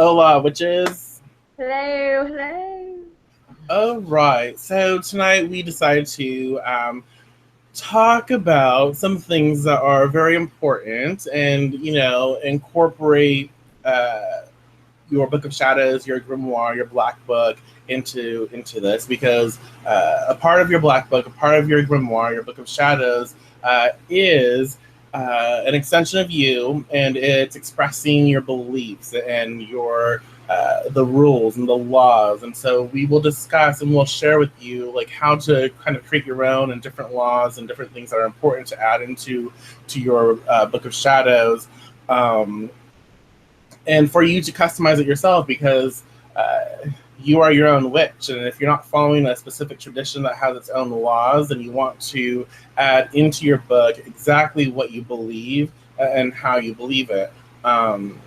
Hola, witches. Hello, hello. All right. So tonight we decided to talk about some things that are very important and, incorporate your Book of Shadows, your Grimoire, your Black Book into this because a part of your Black Book, a part of your Grimoire, your Book of Shadows is an extension of you, and it's expressing your beliefs and your the rules and the laws. And so we will discuss and we'll share with you like how to kind of create your own and different laws and different things that are important to add to your Book of Shadows. Um, and for you to customize it yourself because you are your own witch, and if you're not following a specific tradition that has its own laws, then you want to add into your book exactly what you believe and how you believe it.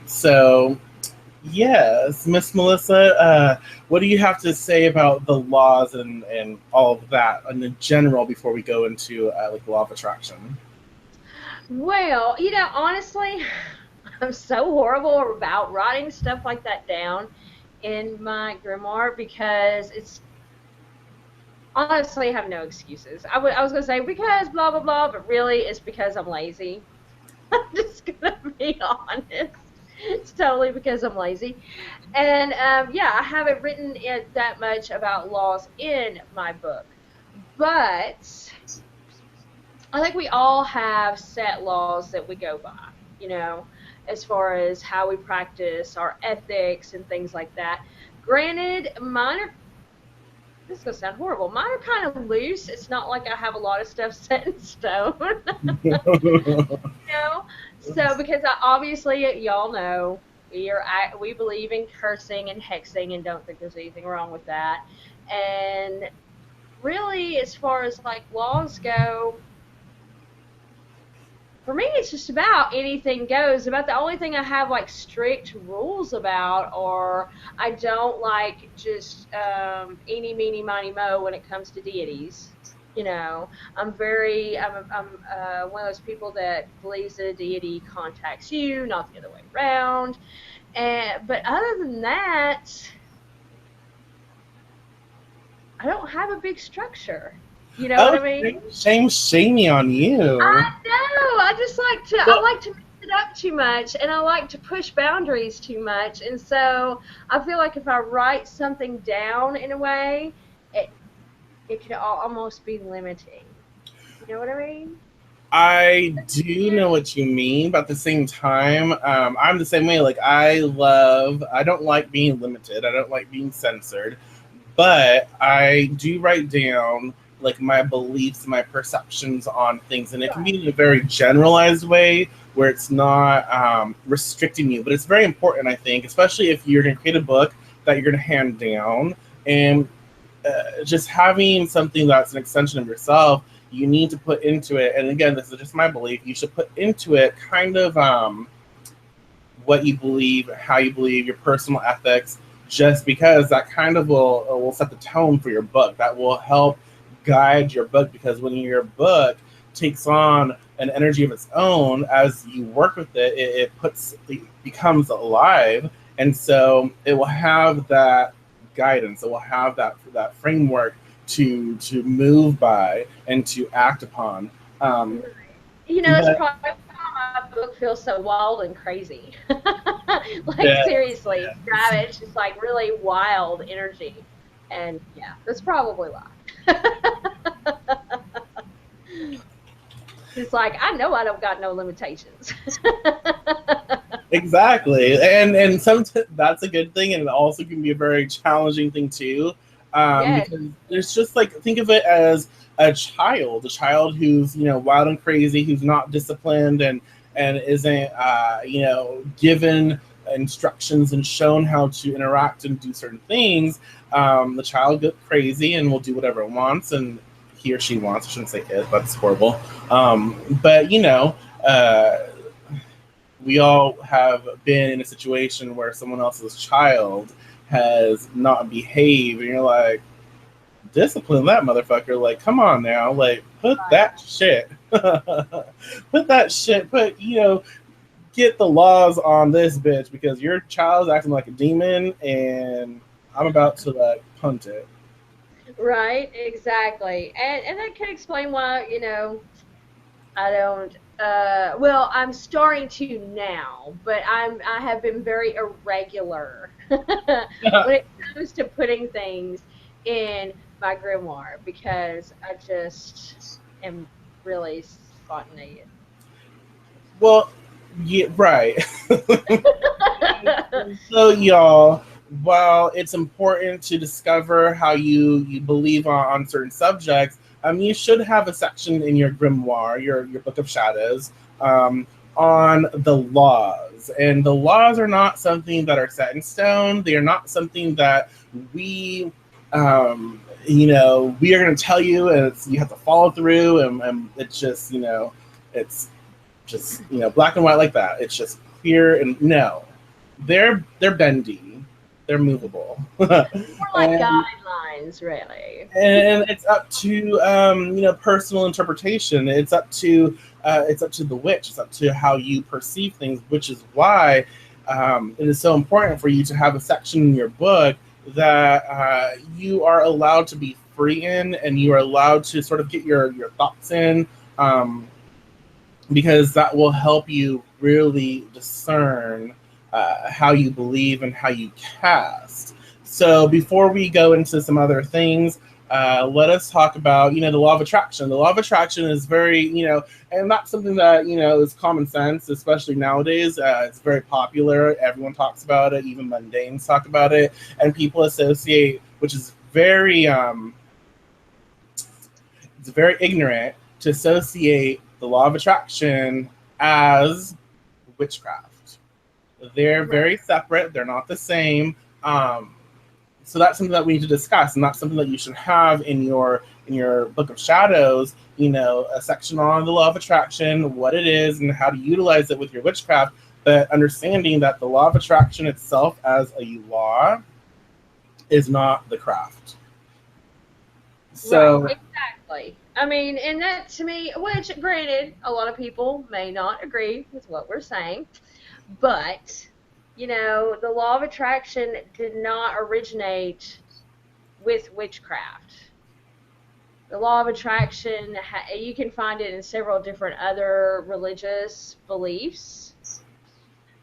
So yes, Miss Melissa, what do you have to say about the laws and all of that in general before we go into like the law of attraction? Well, honestly, I'm so horrible about writing stuff like that down in my grimoire because it's honestly I have no excuses. I was gonna say because blah blah blah, but really it's because I'm lazy. I'm just gonna be honest. It's totally because I'm lazy. And yeah, I haven't written it that much about laws in my book. But I think we all have set laws that we go by, you know, as far as how we practice our ethics and things like that. Granted, mine are, this is going to sound horrible, mine are kind of loose. It's not like I have a lot of stuff set in stone, you know? So, because obviously, y'all know, we believe in cursing and hexing and don't think there's anything wrong with that. And really, as far as like laws go, for me, it's just about anything goes. About the only thing I have like strict rules about, or I don't like just eeny, meeny, miny, mo when it comes to deities. I'm one of those people that believes that a deity contacts you, not the other way around. But other than that, I don't have a big structure. You know what Oh, I mean? shamey on I you. know. I Well, like to mix it up too much, and I like to push boundaries too much. And so I feel like if I write something down in a way, it it could almost be limiting. You know what I mean? I do know what you mean, but at the same time, I'm the same way. Like, I don't like being limited. I don't like being censored, but I do write down like my beliefs, my perceptions on things, and it can be in a very generalized way where it's not restricting you. But it's very important, I think, especially if you're going to create a book that you're going to hand down, and just having something that's an extension of yourself, you need to put into it. And again, this is just my belief. You should put into it kind of what you believe, how you believe, your personal ethics, just because that kind of will set the tone for your book. That will help guide your book because when your book takes on an energy of its own as you work with it becomes alive, and so it will have that guidance. It will have that framework to move by and to act upon. Um, That's but probably why my book feels so wild and crazy. Like yeah, seriously, drive it. It's just like really wild energy, and yeah, that's probably why. It's like I know I don't got no limitations. exactly, and sometimes that's a good thing, and it also can be a very challenging thing too, Yes, because there's just like think of it as a child who's wild and crazy, who's not disciplined and isn't given instructions and shown how to interact and do certain things. The child gets crazy and will do whatever it wants and he or she wants. I shouldn't say it, that's horrible. But we all have been in a situation where someone else's child has not behaved, and you're like, discipline that motherfucker. Like, come on now. Like, put that shit. Put that shit. Put, get the laws on this bitch because your child's acting like a demon, and I'm about to like punt it. Right, exactly. And that can explain why, I don't well, I'm starting to now, but I have been very irregular when it comes to putting things in my grimoire because I just am really spontaneous. Well, yeah, right. So, y'all, while it's important to discover how you believe on certain subjects, you should have a section in your grimoire, your book of shadows, um, on the laws. And the laws are not something that are set in stone. They are not something that we, we are going to tell you, and you have to follow through. And it's just, it's just black and white like that. It's just clear and no, they're bendy, they're movable, More like and guidelines, really. it's up to personal interpretation. It's up to the witch. It's up to how you perceive things, which is why it is so important for you to have a section in your book that you are allowed to be free in, and you are allowed to sort of get your thoughts in. Because that will help you really discern how you believe and how you cast. So before we go into some other things, let us talk about the law of attraction. The law of attraction is very and that's something that is common sense, especially nowadays. It's very popular. Everyone talks about it. Even mundanes talk about it, and people associate, which is very it's very ignorant to associate the law of attraction as witchcraft. They're Right. very separate. They're not the same. So that's something that we need to discuss, and that's something that you should have in your book of shadows. A section on the law of attraction, what it is, and how to utilize it with your witchcraft. But understanding that the law of attraction itself, as a law, is not the craft. Right, So exactly. I mean, and that to me, which granted, a lot of people may not agree with what we're saying, but the law of attraction did not originate with witchcraft. The law of attraction, you can find it in several different other religious beliefs,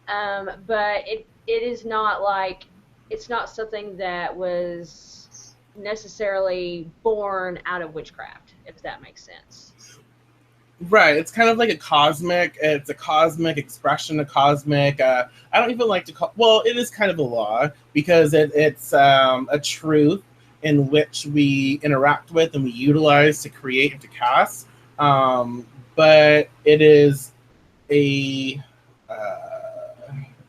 but it is not like it's not something that was necessarily born out of witchcraft, if that makes sense. right, it's kind of like it's a cosmic expression, a cosmic. I don't even like to call. Well, it is kind of a law because it's a truth in which we interact with and we utilize to create and to cast. But it is a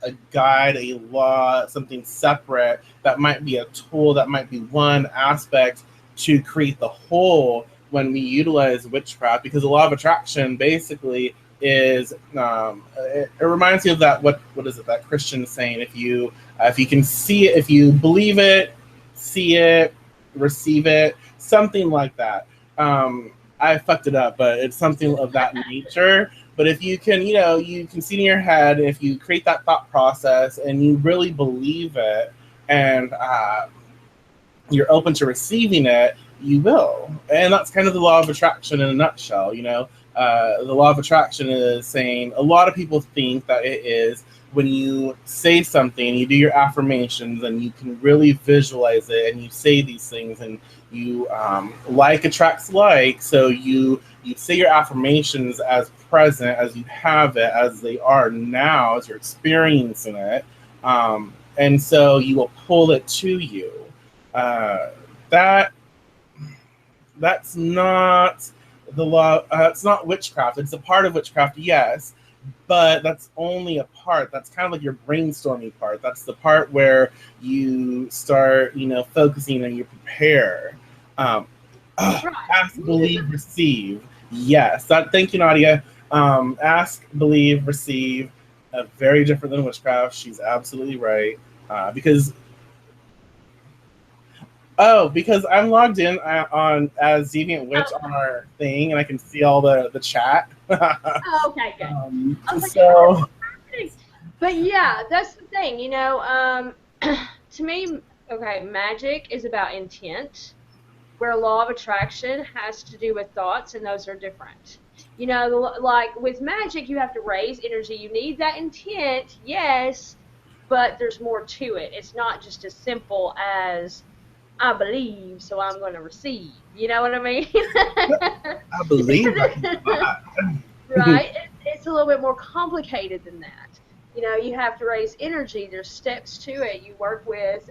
a guide, a law, something separate that might be a tool, that might be one aspect to create the whole when we utilize witchcraft. Because the law of attraction basically is it reminds me of that what is it, that Christian saying, if you can see it, if you believe it, see it, receive it, something like that. I fucked it up, but it's something of that nature. But if you can, you can see in your head, if you create that thought process and you really believe it, and you're open to receiving it, you will. And that's kind of the law of attraction in a nutshell. The law of attraction is saying, a lot of people think that it is when you say something, you do your affirmations, and you can really visualize it, and you say these things, and you like attracts like. So you say your affirmations as present, as you have it, as they are now, as you're experiencing it, and so you will pull it to you. That that's not the law. It's not witchcraft. It's a part of witchcraft, yes, but that's only a part. That's kind of like your brainstorming part. That's the part where you start, focusing and you prepare. Um, Ask, believe, receive. Yes. Thank you, Nadia. Ask, believe, receive. Very different than witchcraft. She's absolutely right. Because because I'm logged in on as Deviant Witch on our thing, and I can see all the chat. Oh, okay, good. I was like, how So But yeah, that's the thing, to me, okay, magic is about intent, where law of attraction has to do with thoughts, and those are different. Like with magic, you have to raise energy. You need that intent, yes, but there's more to it. It's not just as simple as I believe, so I'm going to receive. You know what I mean? I believe I can fly. Right? It's a little bit more complicated than that. You have to raise energy. There's steps to it. You work with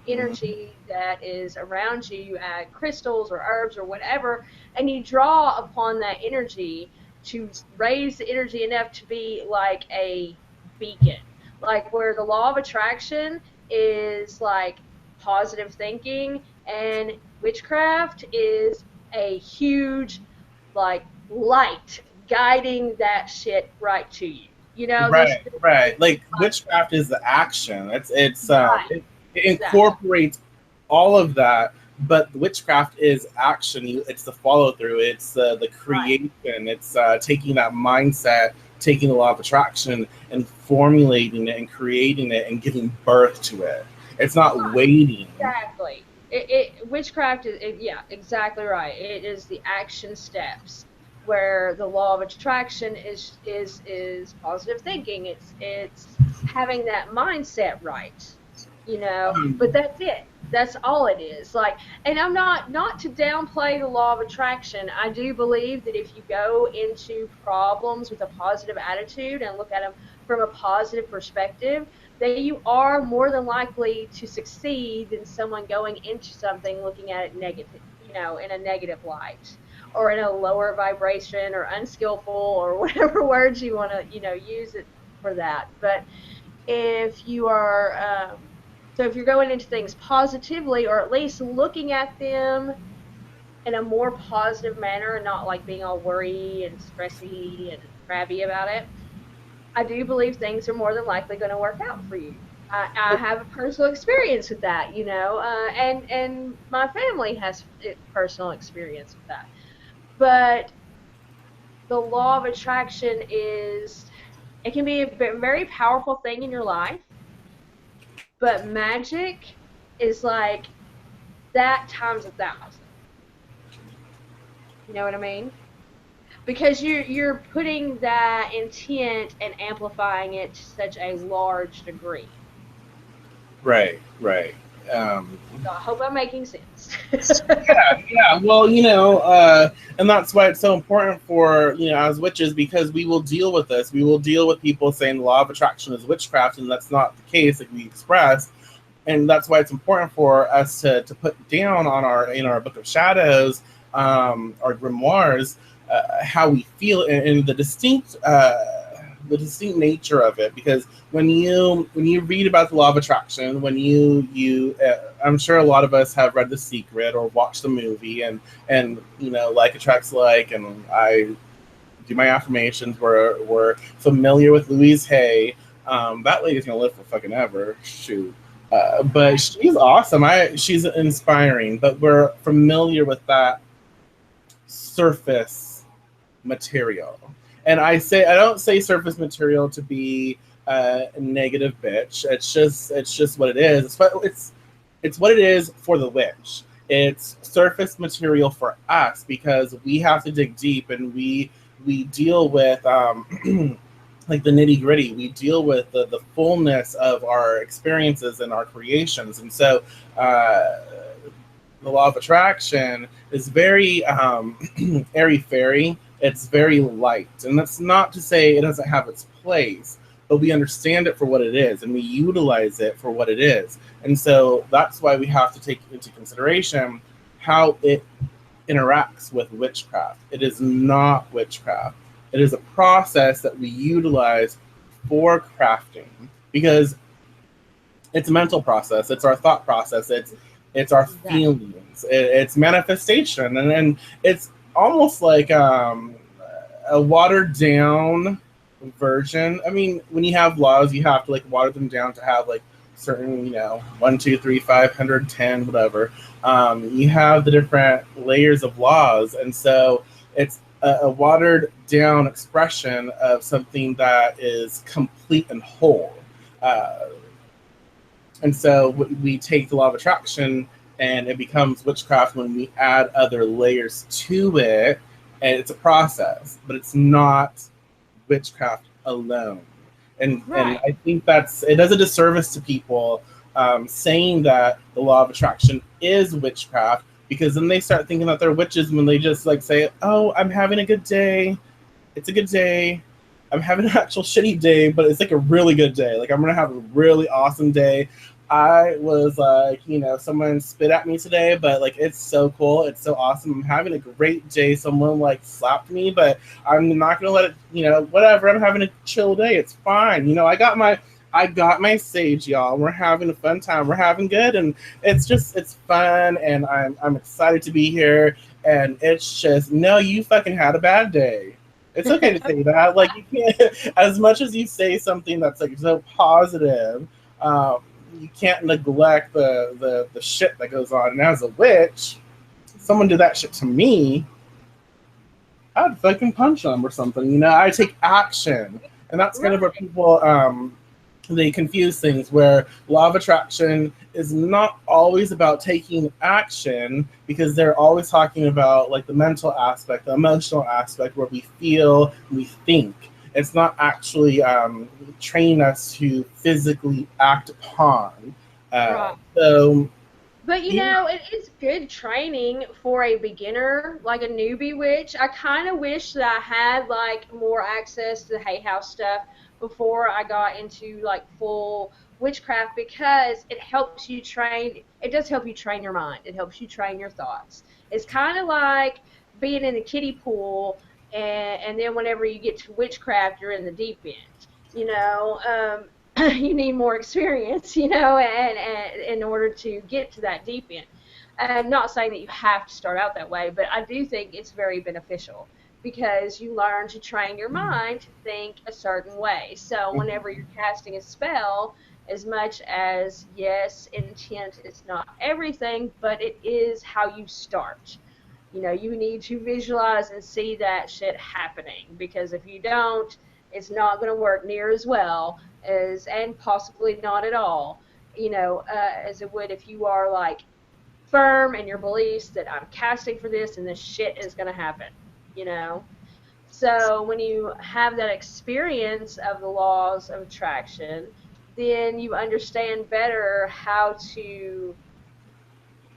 energy that is around you. You add crystals or herbs or whatever, and you draw upon that energy to raise the energy enough to be like a beacon. Like where the law of attraction is like positive thinking, and witchcraft is a huge like light guiding that shit right to you. There's Right, right. Like witchcraft is the action. right, It exactly, incorporates all of that, but witchcraft is action. It's the follow through. It's the right, creation. It's taking that mindset, taking the law of attraction, and formulating it and creating it and giving birth to it. It's not right, waiting. exactly. Witchcraft yeah, exactly right. It is the action steps where the law of attraction is positive thinking. It's having that mindset right, But Um, that's it. That's all it is. Like, and I'm not to downplay the law of attraction. I do believe that if you go into problems with a positive attitude and look at them from a positive perspective, that you are more than likely to succeed than someone going into something looking at it negative, in a negative light or in a lower vibration or unskillful or whatever words you want to, use it for that. But if you are, so if you're going into things positively or at least looking at them in a more positive manner and not like being all worry and stressy and crabby about it, I do believe things are more than likely going to work out for you. I have a personal experience with that, and my family has personal experience with that. But the law of attraction it can be a very powerful thing in your life, but magic is like that times 1,000. You know what I mean? Because you're putting that intent and amplifying it to such a large degree. right, right. Um, So I hope I'm making sense. Yeah, yeah. Well, and that's why it's so important for as witches, because we will deal with this. We will deal with people saying the law of attraction is witchcraft, and that's not the case, like we expressed. And that's why it's important for us to put down on our in our book of shadows, our grimoires, how we feel and the distinct nature of it. Because when you read about the law of attraction, when you I'm sure a lot of us have read The Secret or watched the movie, and like attracts like, and I do my affirmations. We're familiar with Louise Hay. That lady's gonna live for fucking ever. Shoot. But she's awesome. She's inspiring. But we're familiar with that surface material. And I don't say surface material to be a negative bitch. It's just what it is. It's what it is for the witch. It's surface material for us because we have to dig deep, and we deal with like the nitty gritty. We deal with the fullness of our experiences and our creations. And so the law of attraction is very airy fairy. It's very light, and that's not to say it doesn't have its place, but we understand it for what it is, and we utilize it for what it is. And so that's why we have to take into consideration how it interacts with witchcraft. It is not witchcraft. It is a process that we utilize for crafting, because it's a mental process. It's our thought process. It's our Exactly. feelings. It's manifestation, and it's almost like a watered down version. I mean, when you have laws, you have to like water them down to have like certain, 1, 2, 3, 500, 10, whatever. You have the different layers of laws, and so it's a watered down expression of something that is complete and whole. Uh, and so we take the law of attraction and it becomes witchcraft when we add other layers to it. And it's a process, but it's not witchcraft alone. And Right. I think it does a disservice to people saying that the law of attraction is witchcraft, because then they start thinking that they're witches when they just like say, "Oh, I'm having a good day. It's a good day. I'm having an actual shitty day, but it's like a really good day. Like I'm gonna have a really awesome day." I was like, someone spit at me today, but like it's so cool, it's so awesome. I'm having a great day. Someone like slapped me, but I'm not gonna let it, whatever. I'm having a chill day. It's fine. I got my sage, y'all. We're having a fun time. We're having good, and it's fun, and I'm excited to be here. And it's just no, you fucking had a bad day. It's okay to say that. Like you can't, as much as you say something that's like so positive, um, you can't neglect the shit that goes on. And as a witch, if someone did that shit to me, I'd fucking punch them or something. I take action, and that's kind of Right. what people they confuse things. Where law of attraction is not always about taking action, because they're always talking about like the mental aspect, the emotional aspect, where we feel, we think. It's not actually training us to physically act upon. Right. So But even it is good training for a beginner, like a newbie witch. I kind of wish that I had like more access to the Hay House stuff before I got into like full witchcraft, because it helps you train. It does help you train your mind. It helps you train your thoughts. It's kind of like being in the kiddie pool, and then whenever you get to witchcraft, you're in the deep end. You need more experience, and in order to get to that deep end. I'm not saying that you have to start out that way, but I do think it's very beneficial because you learn to train your mind to think a certain way. So whenever you're casting a spell, as much as yes, intent is not everything, but it is how you start. You need to visualize and see that shit happening, because if you don't, it's not going to work near as well as, and possibly not at all, as it would if you are like firm in your beliefs that I'm casting for this and this shit is going to happen, you know? So when you have that experience of the laws of attraction, then you understand better how to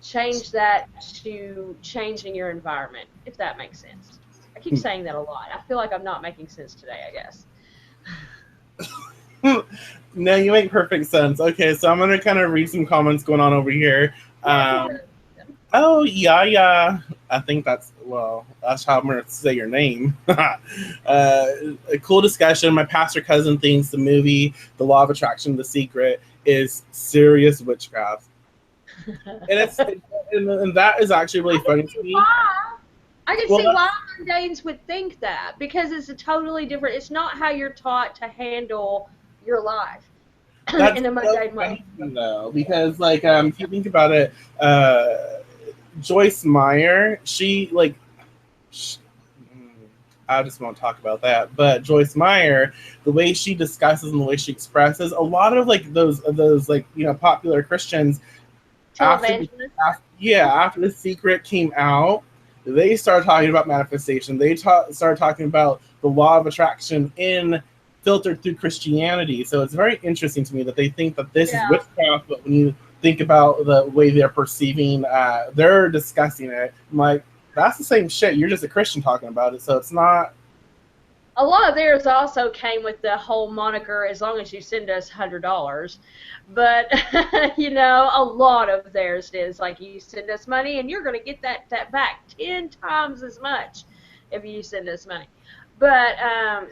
change that to changing your environment, if that makes sense. I keep saying that a lot. I feel like I'm not making sense today, I guess. no, you make perfect sense. Okay, so I'm gonna kind of read some comments going on over here. Yeah, go Um, ahead. oh yeah, yeah. I think that's how I'm gonna say your name. A cool discussion. My pastor cousin thinks the movie The Law of Attraction, The Secret, is serious witchcraft, and and that is actually really I can funny to see me. why. I can Well, see why mundanes would think that, because it's a totally different. It's not how you're taught to handle your life that's in a so mundane way. funny though, because like if you think about it, Joyce Meyer, she like I just won't talk about that. But Joyce Meyer, the way she discusses and the way she expresses, a lot of like those like popular Christians after Televangelists. after the secret came out, they started talking about manifestation. They started talking about the law of attraction in filtered through Christianity. So it's very interesting to me that they think that this is Yeah. witchcraft, but when you think about the way they're perceiving, they're discussing it. I'm like, that's the same shit. You're just a Christian talking about it, so it's not. A lot of theirs also came with the whole moniker, as long as you send us $100. But a lot of theirs is like, you send us money and you're going to get that back 10 times as much if you send us money. But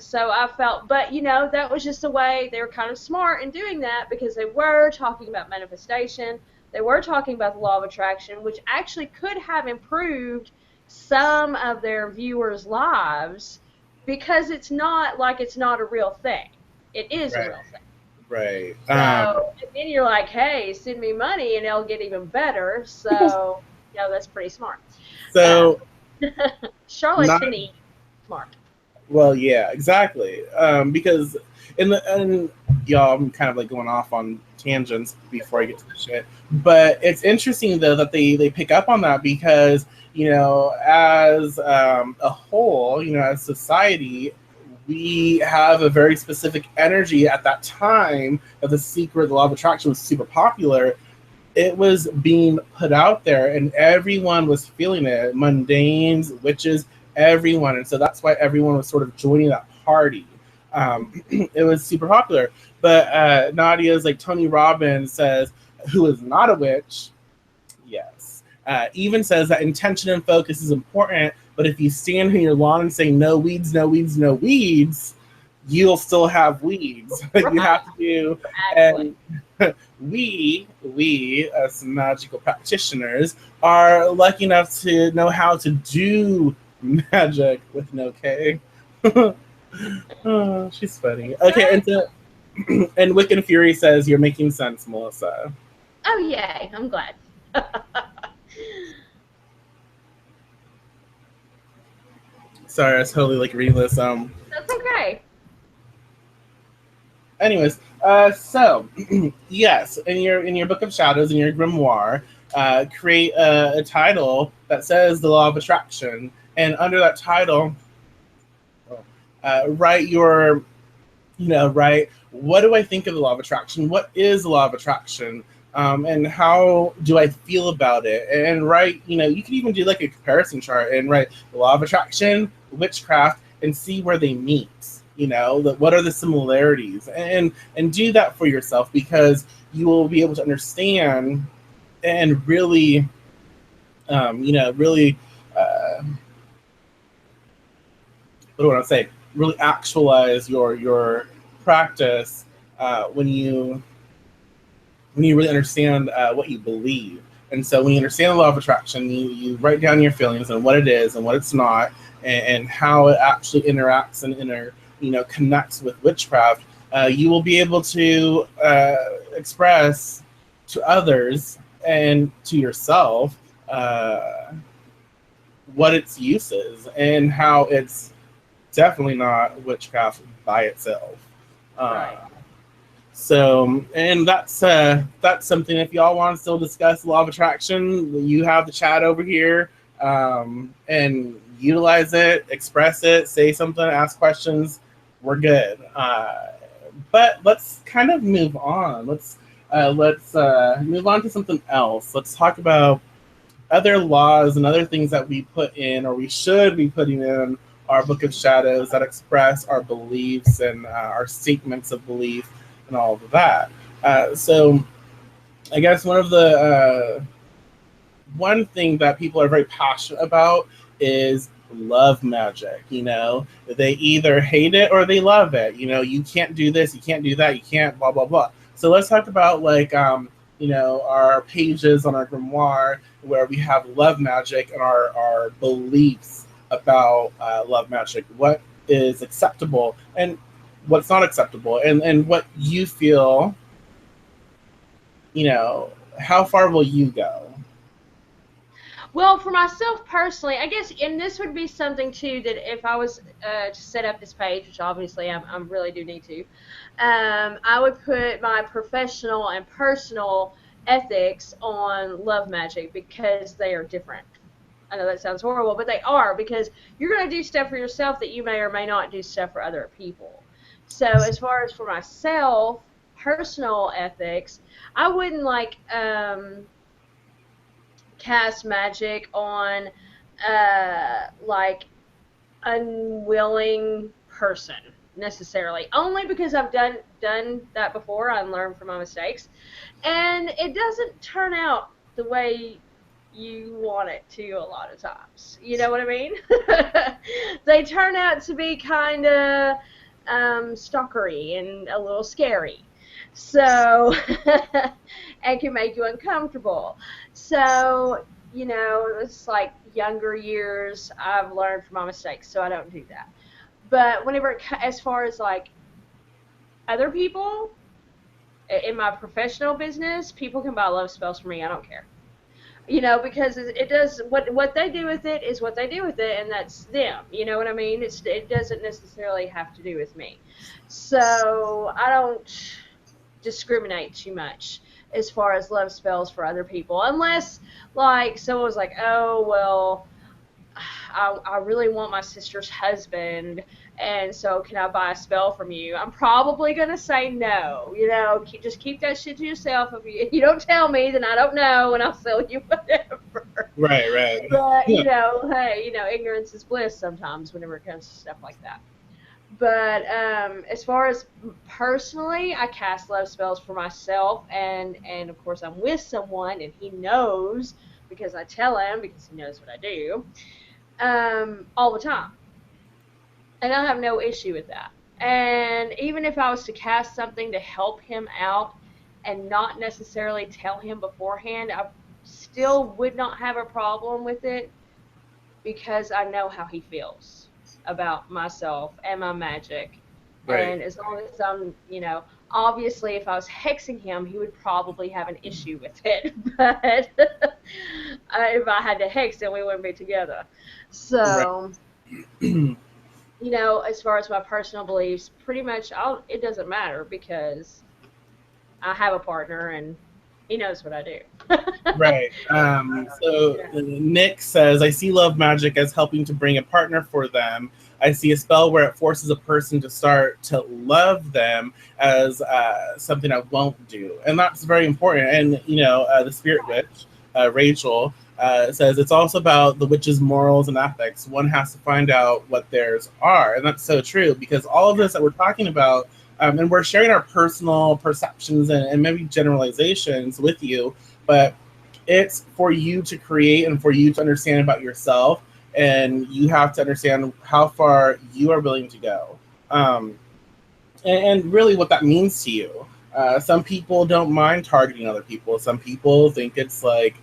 so I felt, but that was just the way they were kind of smart in doing that, because they were talking about manifestation. They were talking about the law of attraction, which actually could have improved some of their viewers' lives, because it's not a real thing. It is a Right, real thing. right. So, and then you're like, hey, send me money and it'll get even better. People. So, that's pretty smart. Um, So not charlatany. smart. Well, yeah, exactly. Because and y'all, I'm kind of like going off on tangents before I get to the shit. But it's interesting though that they pick up on that because as a whole, as society, we have a very specific energy at that time of the secret. The law of attraction was super popular. It was being put out there and everyone was feeling it, mundanes, witches, everyone. And so that's why everyone was sort of joining that party. It was super popular. But Nadia's like Tony Robbins says, who is not a witch, yes, even says that intention and focus is important, but if you stand in your lawn and say no weeds, no weeds, no weeds, you'll still have weeds. You Right. have to do. Exactly. And we as magical practitioners are lucky enough to know how to do magic with no K. Oh, she's funny. Okay, and Exactly. so and Wiccan Fury says you're making sense, Melissa. Oh, yay. I'm glad. Sorry, I was totally like reading this. That's okay. Anyways, so yes, in your book of shadows, in your grimoire, create a title that says the law of attraction, and under that title, write your, write what do I think of the law of attraction? What is the law of attraction? And how do I feel about it? And write, you can even do like a comparison chart and write the law of attraction, witchcraft, and see where they meet. What are the similarities, and do that for yourself because you will be able to understand and really, really, what do I want to say? Really actualize your practice when you really understand what you believe. And so when you understand the law of attraction, you write down your feelings and what it is and what it's not, and how it actually interacts and connects with witchcraft. You will be able to express to others and to yourself what its use is and how it's definitely not witchcraft by itself. Uh, Right. so, and that's something. If y'all want to still discuss law of attraction, you have the chat over here, and utilize it, express it, say something, ask questions. We're good. But let's kind of move on. Let's move on to something else. Let's talk about other laws and other things that we put in, or we should be putting in our book of shadows that express our beliefs and our statements of belief and all of that. So I guess one thing that people are very passionate about is love magic. They either hate it or they love it. You can't do this, you can't do that, you can't blah blah blah. So let's talk about like our pages on our grimoire where we have love magic and our beliefs about love magic. What is acceptable and what's not acceptable, and what you feel. How far will you go? Well, for myself personally, I guess, and this would be something too that if I was to set up this page, which obviously I really do need to, I would put my professional and personal ethics on love magic because they are different. I know that sounds horrible, but they are because you're going to do stuff for yourself that you may or may not do stuff for other people. So, as far as for myself, personal ethics, I wouldn't cast magic on like unwilling person necessarily, only because I've done that before. I learned from my mistakes, and it doesn't turn out the way you want it to a lot of times. You know what I mean? They turn out to be kind of stalkery and a little scary. So, and can make you uncomfortable. So, it's like younger years, I've learned from my mistakes, so I don't do that. But whenever, as far as like other people in my professional business, people can buy love spells for me. I don't care. because it does what they do with it is what they do with it, and that's them. You know what I mean? It doesn't necessarily have to do with me. So I don't discriminate too much as far as love spells for other people, unless like someone was like, oh well, I really want my sister's husband, and so can I buy a spell from you? I'm probably gonna say no. Just keep that shit to yourself. If you don't tell me, then I don't know, and I'll sell you whatever. Right, right. But Yeah. hey, ignorance is bliss sometimes whenever it comes to stuff like that. But as far as personally, I cast love spells for myself, and of course I'm with someone, and he knows because I tell him because he knows what I do all the time, and I have no issue with that. And even if I was to cast something to help him out and not necessarily tell him beforehand, I still would not have a problem with it because I know how he feels about myself and my magic. Right. And as long as obviously if I was hexing him, he would probably have an issue with it. But if I had to hex him, we wouldn't be together. Right. So, as far as my personal beliefs, pretty much it doesn't matter because I have a partner and he knows what I do. Right. So Yeah. Nick says, I see love magic as helping to bring a partner for them. I see a spell where it forces a person to start to love them as something I won't do. And that's very important. And, the spirit witch, Rachel, says it's also about the witch's morals and ethics. One has to find out what theirs are. And that's so true because all of this that we're talking about, and we're sharing our personal perceptions and maybe generalizations with you, but it's for you to create and for you to understand about yourself, and you have to understand how far you are willing to go, and really what that means to you. Some people don't mind targeting other people. Some people think it's like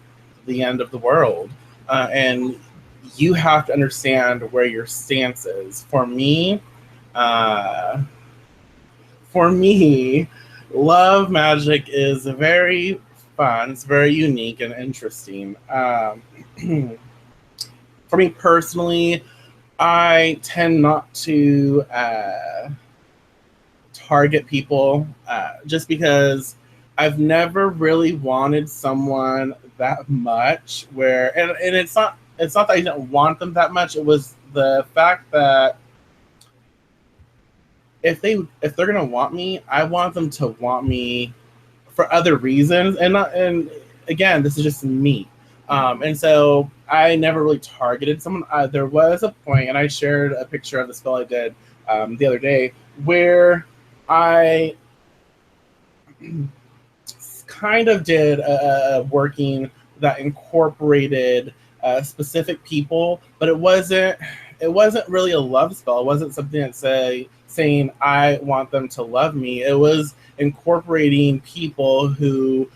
the end of the world, and you have to understand where your stance is. Uh, for me, love magic is very fun. It's very unique and interesting. For me personally, I tend not to target people just because I've never really wanted someone that much. And it's not that I didn't want them that much. It was the fact that if they're gonna want me, I want them to want me for other reasons, and again, this is just me. And so I never really targeted someone. There was a point, and I shared a picture of the spell I did the other day, where I kind of did a working that incorporated specific people, but it wasn't really a love spell. It wasn't something that saying I want them to love me. It was incorporating people who,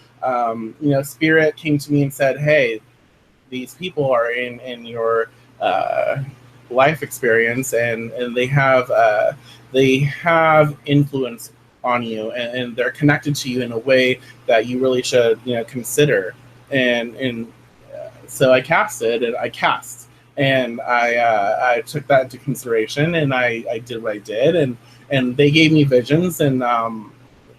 spirit came to me and said, "Hey, these people are in your life experience, and they have influence on you, and they're connected to you in a way that you really should consider." And so I cast, and I took that into consideration, and I did what I did, and they gave me visions, and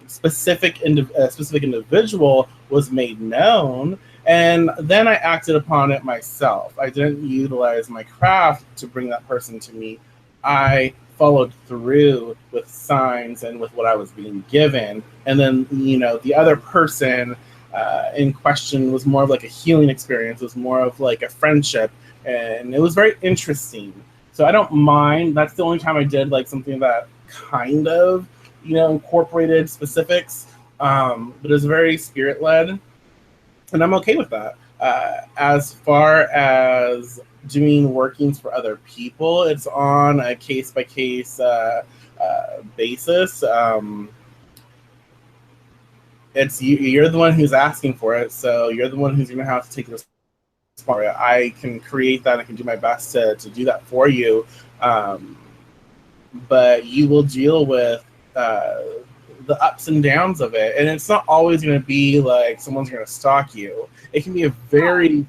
specific individual was made known, and then I acted upon it myself. I didn't utilize my craft to bring that person to me. I followed through with signs and with what I was being given, and then the other person in question was more of like a healing experience. It was more of like a friendship, and it was very interesting. So I don't mind. That's the only time I did like something that kind of incorporated specifics, but it was very spirit led, and I'm okay with that. As far as doing workings for other people, it's on a case by case basis. It's you're the one who's asking for it, so you're the one who's going to have to take the responsibility. I can create that. I can do my best to do that for you, but you will deal with uh, the ups and downs of it. And it's not always going to be like someone's going to stalk you. It can be a very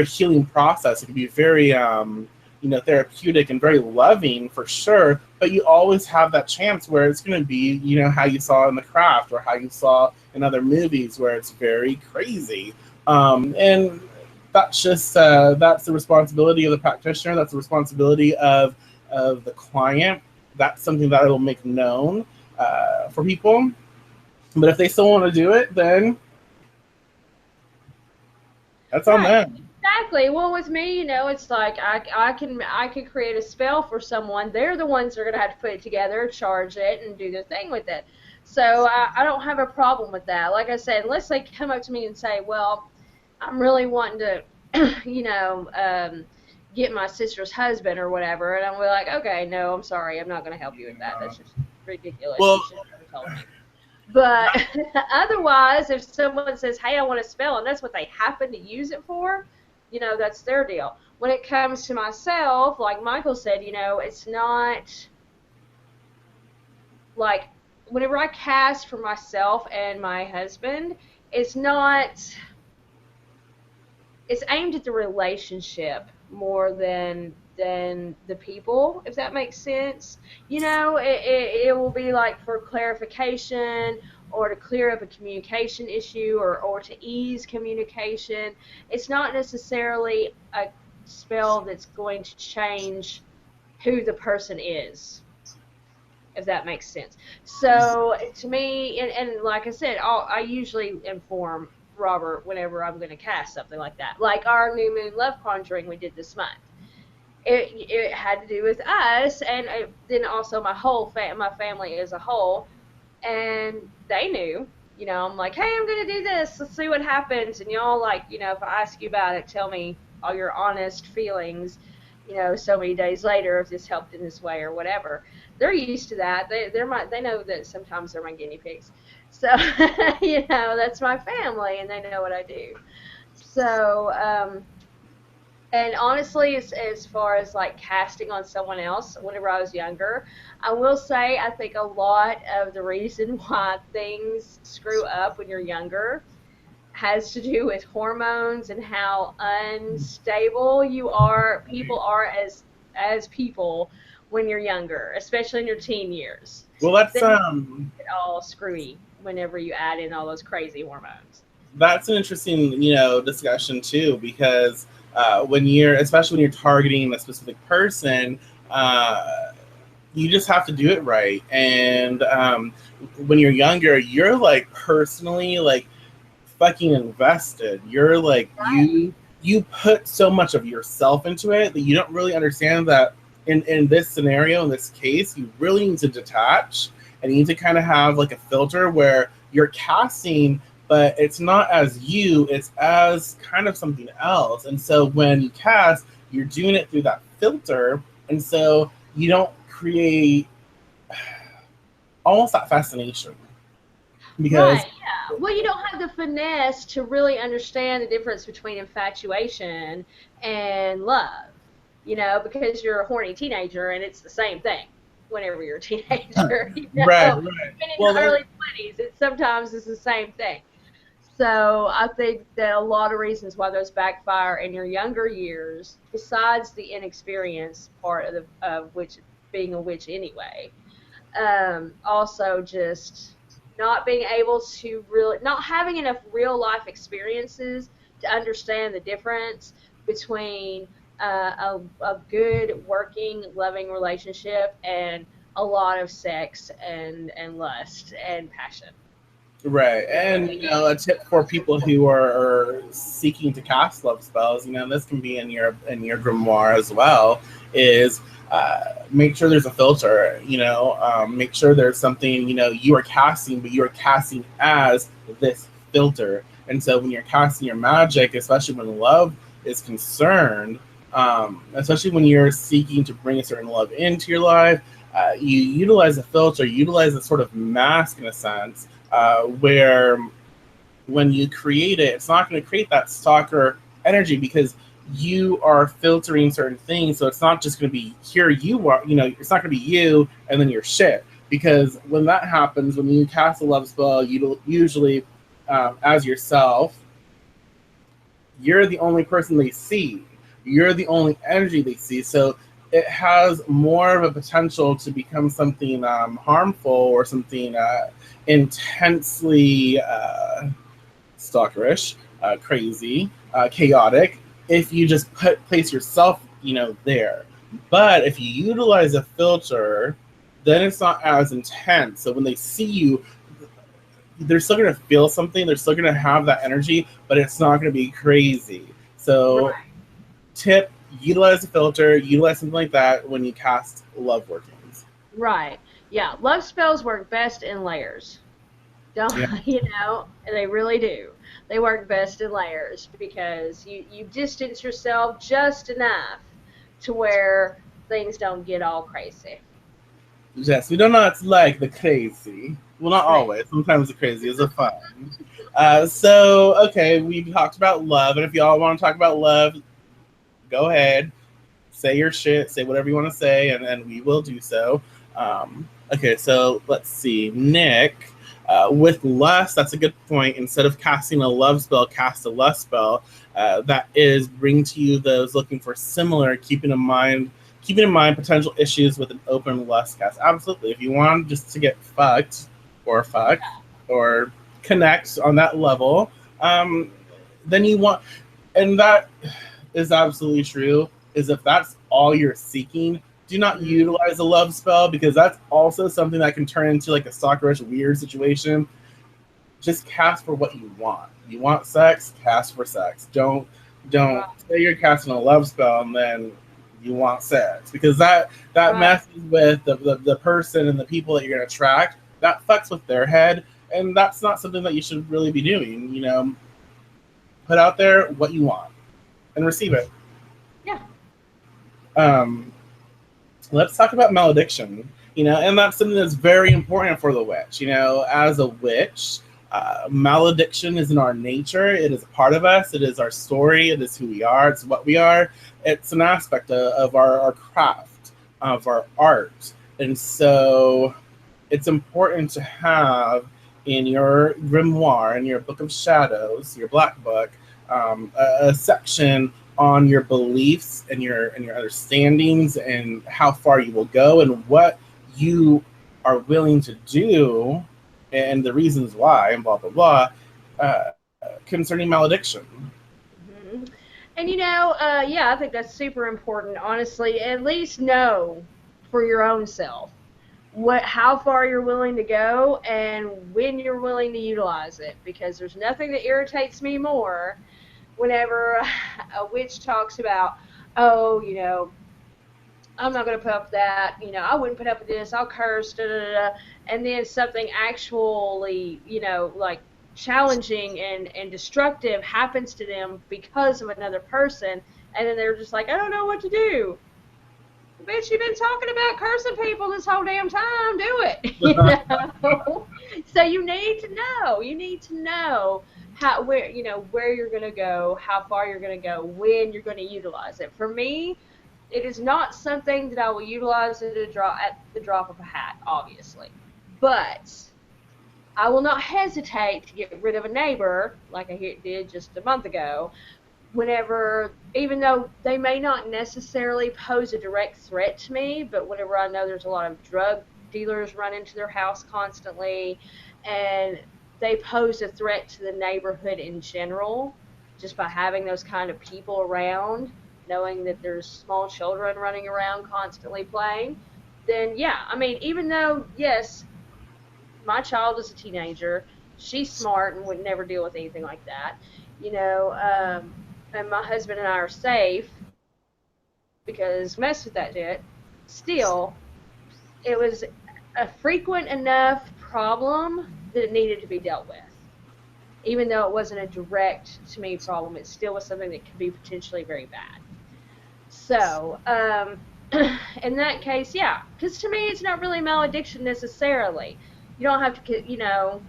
healing process. It can be very therapeutic and very loving for sure. But you always have that chance where it's going to be, how you saw in The Craft or how you saw in other movies where it's very crazy. And that's just that's the responsibility of the practitioner. That's the responsibility of the client. That's something that it'll make known for people. But if they still want to do it, then that's on them. Exactly. Well, with me, it's like I can create a spell for someone. They're the ones that are gonna have to put it together, charge it, and do their thing with it. So I don't have a problem with that. Like I said, unless they come up to me and say, "Well, I'm really wanting to, get my sister's husband or whatever," and I'm like, "Okay, no, I'm sorry, I'm not gonna help you with that. That's just ridiculous. Well, You should have never told me." But otherwise, if someone says, "Hey, I want to spell," and that's what they happen to use it for, that's their deal. When it comes to myself, like Michael said, it's not like whenever I cast for myself and my husband, it's not, it's aimed at the relationship more than the people, if that makes sense. It will be like for clarification or to clear up a communication issue or to ease communication. It's not necessarily a spell that's going to change who the person is, if that makes sense. So to me, and like I said, I usually inform Robert whenever I'm going to cast something like that. Like our New Moon Love Conjuring we did this month. It had to do with us, and then also my family as a whole, and they knew. I'm like, "Hey, I'm gonna do this. Let's see what happens." And y'all, like, if I ask you about it, tell me all your honest feelings. So many days later, if this helped in this way or whatever. They're used to that. They know that sometimes they're my guinea pigs. So that's my family, and they know what I do. So and honestly, as far as like casting on someone else, whenever I was younger, I will say I think a lot of the reason why things screw up when you're younger has to do with hormones and how unstable people are as people when you're younger, especially in your teen years. Well, that's Then it's all screwy whenever you add in all those crazy hormones. that's an interesting discussion too, because especially when you're targeting a specific person, you just have to do it right. And when you're younger, you're like personally like fucking invested. You're like Right. you put so much of yourself into it that you don't really understand that in this scenario, in this case, you really need to detach and you need to kind of have like a filter where you're casting, but it's not as you, it's as kind of something else. And so when you cast, you're doing it through that filter, and so you don't create almost that fascination because Right, yeah. Well, you don't have the finesse to really understand the difference between infatuation and love, because you're a horny teenager and it's the same thing whenever you're a teenager, right, Even right. in Well, your early 20s, it sometimes is the same thing. So I think that a lot of reasons why those backfire in your younger years, besides the inexperience part of which being a witch anyway, also just not being able to really, not having enough real life experiences to understand the difference between a good working loving relationship and a lot of sex and lust and passion. right, and a tip for people who are seeking to cast love spells, this can be in your grimoire as well. Is make sure there's a filter. Make sure there's something you are casting, but you are casting as this filter. And so when you're casting your magic, especially when love is concerned, especially when you're seeking to bring a certain love into your life, you utilize a filter, utilize a sort of mask in a sense, where when you create it, it's not going to create that stalker energy because you are filtering certain things. So it's not just going to be here you are, it's not going to be you and then your shit. because when that happens, when you cast a love spell, you usually, as yourself, you're the only person they see. You're the only energy they see. So it has more of a potential to become something harmful or something intensely stalkerish, crazy, chaotic. If you just place yourself, there. But if you utilize a filter, then it's not as intense. So when they see you, they're still going to feel something. They're still going to have that energy, but it's not going to be crazy. So, Right. tip: utilize a filter, utilize something like that when you cast love workings. Right. Yeah. Love spells work best in layers. Don't Yeah, they really do. They work best in layers because you distance yourself just enough to where things don't get all crazy. yes, we do not like the crazy. Well, not Right. always. Sometimes the crazy is a fun. Okay, we talked about love, and if y'all want to talk about love, go ahead, say your shit, say whatever you want to say, and we will do so. Okay, so let's see. Nick, with lust, that's a good point. Instead of casting a love spell, cast a lust spell. That is bring to you those looking for similar, keeping in mind potential issues with an open lust cast. Absolutely. If you want just to get fucked or fuck or connect on that level, then you want, and that is absolutely true, is if that's all you're seeking, do not Mm, utilize a love spell because that's also something that can turn into like a stalkerish weird situation. Just cast for what you want. You want sex, cast for sex. Don't right. say you're casting a love spell and then you want sex because that Right. messes with the person and the people that you're gonna attract. That fucks with their head, and that's not something that you should really be doing. Put out there what you want and receive it. Yeah. Um, let's talk about malediction. And that's something that's very important for the witch. As a witch, malediction is in our nature. It is a part of us. It is our story. It is who we are. It's what we are. It's an aspect of our craft, of our art. And so it's important to have in your grimoire, in your book of shadows, your black book, a section on your beliefs and your understandings and how far you will go and what you are willing to do and the reasons why and blah blah blah concerning malediction. Hmm. And yeah, I think that's super important. Honestly, at least know for your own self how far you're willing to go and when you're willing to utilize it. Because there's nothing that irritates me more whenever a witch talks about, oh, I'm not going to put up with that. I wouldn't put up with this. I'll curse. Da, da, da, da. And then something actually, like challenging and destructive happens to them because of another person. And then they're just like, I don't know what to do. Bitch, you've been talking about cursing people this whole damn time. Do it. So you need to know. You need to know where you're going to go, how far you're going to go, when you're going to utilize it. For me, it is not something that I will utilize at the drop of a hat, obviously. But I will not hesitate to get rid of a neighbor like I did just a month ago. Whenever, even though they may not necessarily pose a direct threat to me, but whenever I know there's a lot of drug dealers run into their house constantly and they pose a threat to the neighborhood in general just by having those kind of people around, knowing that there's small children running around constantly playing, then yeah, I mean, even though, yes, my child is a teenager, she's smart and would never deal with anything like that, and my husband and I are safe because mess with that shit. Still, it was a frequent enough problem that it needed to be dealt with. Even though it wasn't a direct to me problem, it still was something that could be potentially very bad. So, in that case, yeah, because to me, it's not really malediction necessarily. You don't have to,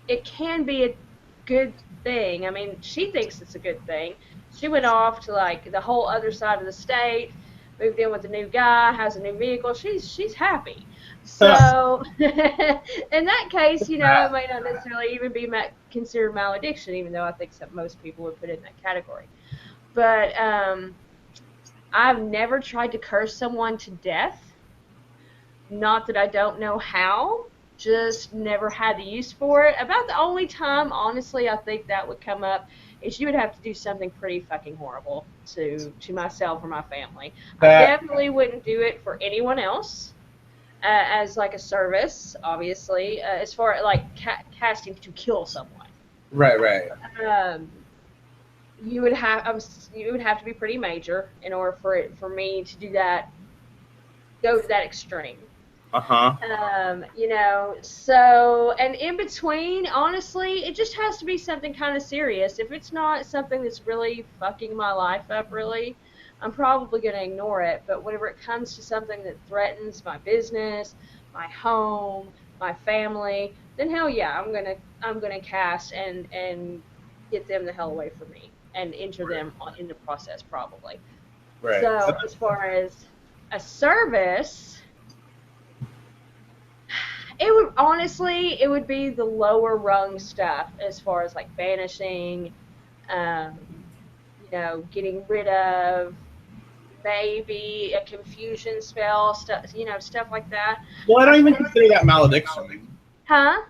it can be a good thing. I mean, she thinks it's a good thing. She went off to like the whole other side of the state, moved in with a new guy, has a new vehicle. She's happy. So, in that case, it might not necessarily even be considered malediction, even though I think most people would put it in that category. But I've never tried to curse someone to death. Not that I don't know how, just never had the use for it. About the only time, honestly, I think that would come up is you would have to do something pretty fucking horrible to myself or my family. I That definitely wouldn't do it for anyone else as like a service, obviously, as far as like casting to kill someone. right, right. Um, you would have to be pretty major in order for me to do that, go to that extreme. Uh-huh. So, and in between, honestly, it just has to be something kind of serious. If it's not something that's really fucking my life up, really, I'm probably going to ignore it. But whenever it comes to something that threatens my business, my home, my family, then hell yeah, I'm gonna cast and get them the hell away from me and injure them in the process, probably. Right. So, as far as a service, it would be the lower rung stuff as far as like banishing, um, getting rid of, maybe a confusion spell, stuff like that. Well, I I don't even think, consider that malediction. huh?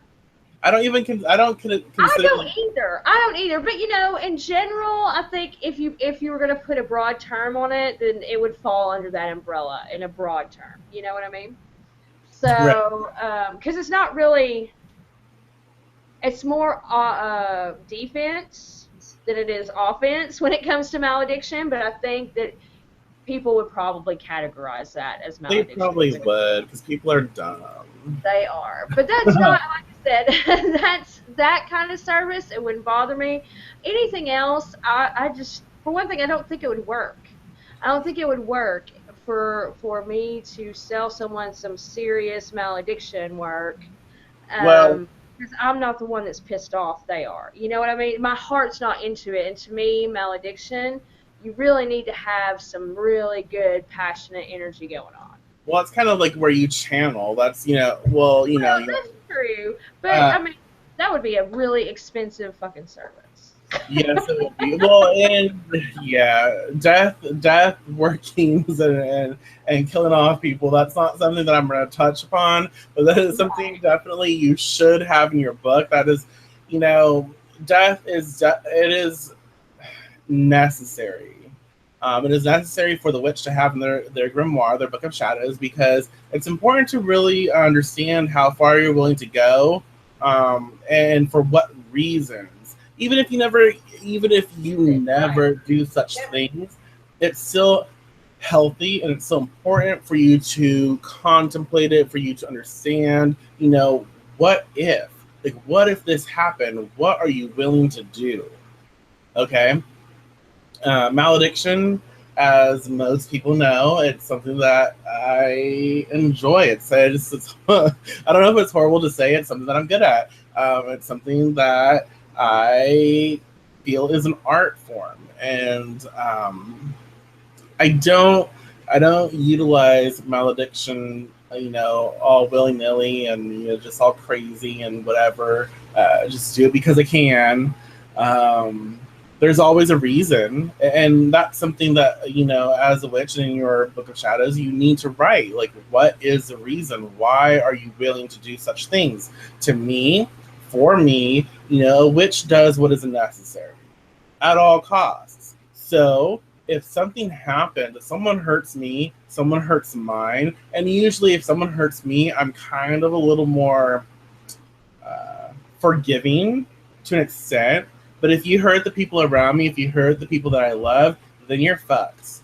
I don't I consider. don't either. I don't either. But in general, I think if you were gonna put a broad term on it, then it would fall under that umbrella in a broad term. You know what I mean? Right. So, because it's not really, it's more defense than it is offense when it comes to malediction. But I think that people would probably categorize that as They malediction. probably would, because people are dumb. They are, but that's not, like I said. That's that kind of service. It wouldn't bother me. Anything else, I just, for one thing, I don't think it would work. I don't think it would work for me to sell someone some serious malediction work. Well, Because I'm not the one that's pissed off. They are. You know what I mean? My heart's not into it, and to me, malediction, you really need to have some really good, passionate energy going on. it's kind of like where you channel. That's well, Well, that's true, but uh, I mean, that would be a really expensive fucking service. yes, it would be. Well, and yeah, death workings and killing off people. That's not something that I'm going to touch upon, but that is something definitely you should have in your book. That is, you know, it is necessary. It is necessary for the witch to have in their grimoire, their book of shadows, because it's important to really understand how far you're willing to go, and for what reasons. Even if you never do such things, it's still healthy and it's so important for you to contemplate it, for you to understand. What if, what if this happened? What are you willing to do? Okay. Malediction, as most people know, it's something that I enjoy. I don't know if it's horrible to say. It's something that I'm good at. It's something that I feel is an art form, and I don't I don't utilize malediction, all willy nilly and just all crazy and whatever. Just do it because I can. Um, there's always a reason, and that's something that as a witch in your book of shadows, you need to write. Like, what is the reason? Why are you willing to do such things? To me, for me, a witch does what is necessary at all costs. So if something happens, if someone hurts me, someone hurts mine, and usually if someone hurts me, I'm kind of a little more forgiving to an extent. But if you hurt the people around me, if you hurt the people that I love, then you're fucked.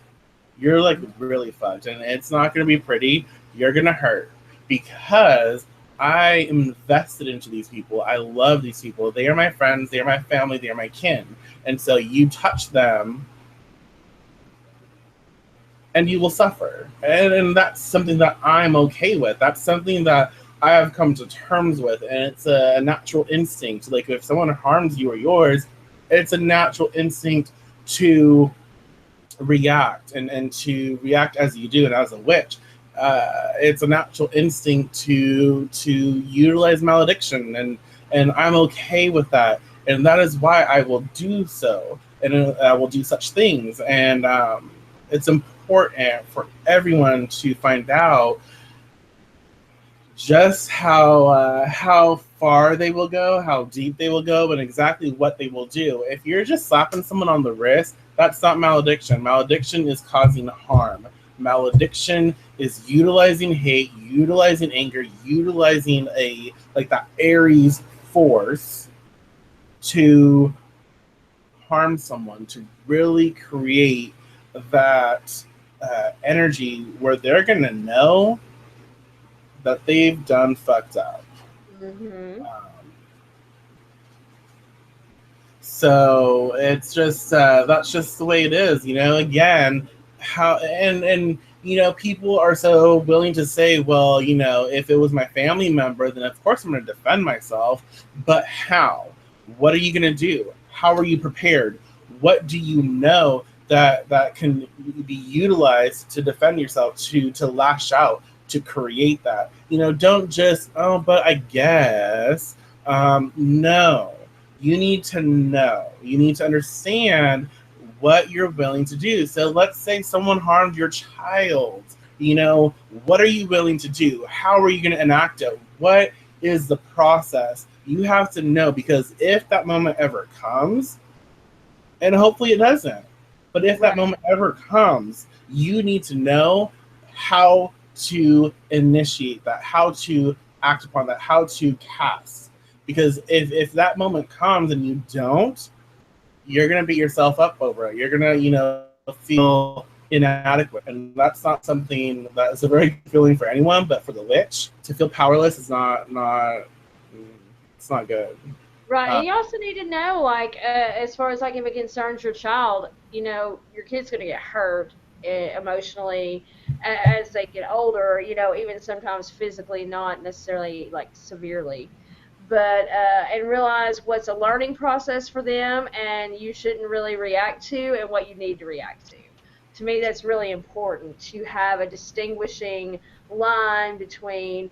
You're like really fucked, and it's not going to be pretty. You're going to hurt because I am invested into these people. I love these people. They are my friends. They are my family. They are my kin. And so you touch them and you will suffer. And that's something that I'm okay with. That's something that I have come to terms with. And it's a natural instinct. Like, if someone harms you or yours, it's a natural instinct to react and to react as you do and as a witch. it's a natural instinct to utilize malediction, and I'm okay with that, and that is why I will do so, and I will do such things, and it's important for everyone to find out just how far they will go, how deep they will go, and exactly what they will do. If you're just slapping someone on the wrist, that's not malediction. Malediction is causing harm. Malediction is utilizing hate, utilizing anger, utilizing a like that Aries force to harm someone, to really create that energy where they're gonna know that they've done fucked up. Mm-hmm. So it's just that's just the way it is, you know. Again, how and you know, people are so willing to say, well, you know, if it was my family member, then of course I'm going to defend myself. But how? What are you going to do? How are you prepared? What do you know that can be utilized to defend yourself, to lash out, to create that? You know, don't just but I guess no, you need to know. You need to understand what you're willing to do. So let's say someone harmed your child. You know, what are you willing to do? How are you going to enact it? What is the process? You have to know, because if that moment ever comes, and hopefully it doesn't, but if that Right. moment ever comes, you need to know how to initiate that, how to act upon that, how to cast. Because if that moment comes and you don't, you're gonna beat yourself up over it. You're gonna, you know, feel inadequate, and that's not something that is a very good feeling for anyone. But for the witch, to feel powerless is not it's not good. Right, Uh, and you also need to know, like, as far as like if it concerns your child, you know, your kid's going to get hurt emotionally as they get older. You know, even sometimes physically, not necessarily like severely, but and realize what's a learning process for them, and you shouldn't really react to, and what you need to react to. To me, that's really important to have a distinguishing line between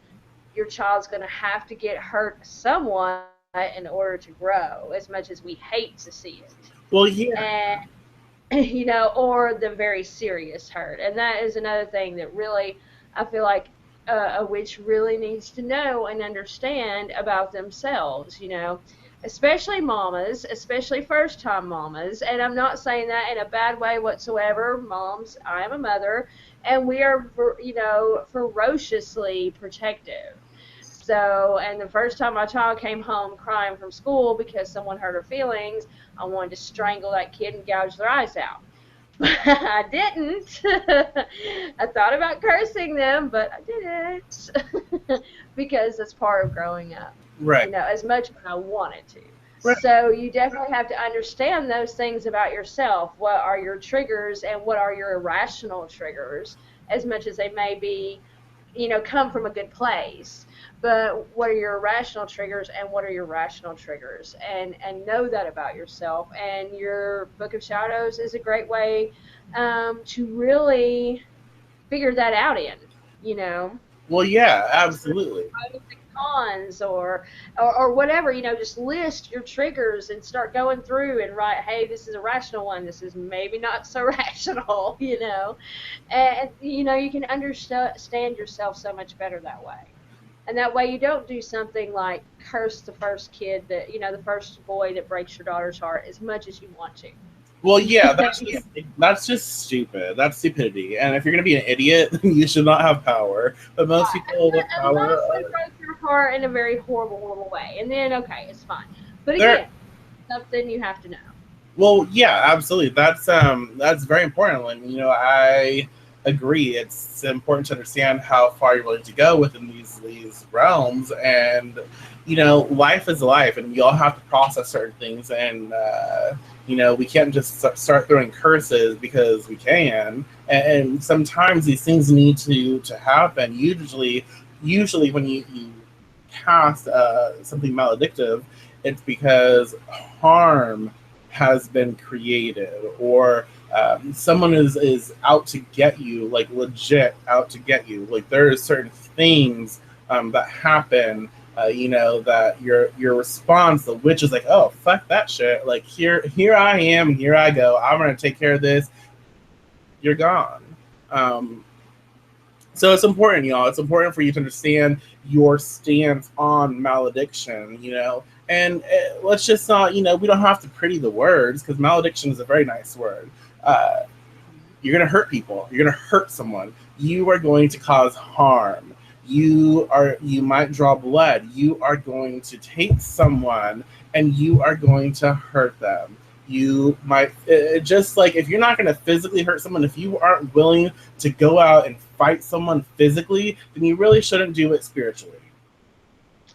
your child's going to have to get hurt somewhat in order to grow, as much as we hate to see it. well, yeah, And, you know, or the very serious hurt. And that is another thing that really, I feel like a witch really needs to know and understand about themselves, you know, especially mamas, especially first time mamas. And I'm not saying that in a bad way whatsoever. Moms, I am a mother, and we are, you know, ferociously protective. So, and the first time my child came home crying from school because someone hurt her feelings, I wanted to strangle that kid and gouge their eyes out. I didn't. I thought about cursing them, but I didn't because that's part of growing up, you right, know, as much as I wanted to. right. So you definitely have to understand those things about yourself. What are your triggers and what are your irrational triggers, as much as they may be, you know, come from a good place. But what are your irrational triggers and what are your rational triggers? And know that about yourself. And your Book of Shadows is a great way to really figure that out in, you know. Well, yeah, Instead of absolutely. pros and cons or whatever, you know, just list your triggers and start going through and write, hey, this is a rational one, this is maybe not so rational, you know. And you know, you can understand yourself so much better that way. And that way you don't do something like curse the first kid that, you know, the first boy that breaks your daughter's heart as much as you want to. Well, yeah, You that's just stupid. That's stupidity. And if you're gonna be an idiot, then you should not have power. But most people with power unless they are broke your heart in a very horrible, horrible way. And then, okay, it's fine. But they're again, something you have to know. well, yeah, absolutely. That's very important. And you know, I agree. It's important to understand how far you're willing to go within these realms, and you know, life is life, and we all have to process certain things. And you know, we can't just start throwing curses because we can. And sometimes these things need to happen. Usually when you cast something maledictive, it's because harm has been created, or someone is out to get you, like legit out to get you. Like there are certain things that happen. That your response, the witch is like, oh fuck that shit. Like here I am, here I go. I'm gonna take care of this. You're gone. Um, so it's important, y'all. It's important for you to understand your stance on malediction. And let's just not, we don't have to pretty the words because malediction is a very nice word. Uh, you're going to hurt people. You're going to hurt someone. You are going to cause harm. You might draw blood. You are going to take someone and you are going to hurt them. You might just like if you're not going to physically hurt someone, if you aren't willing to go out and fight someone physically, then you really shouldn't do it spiritually.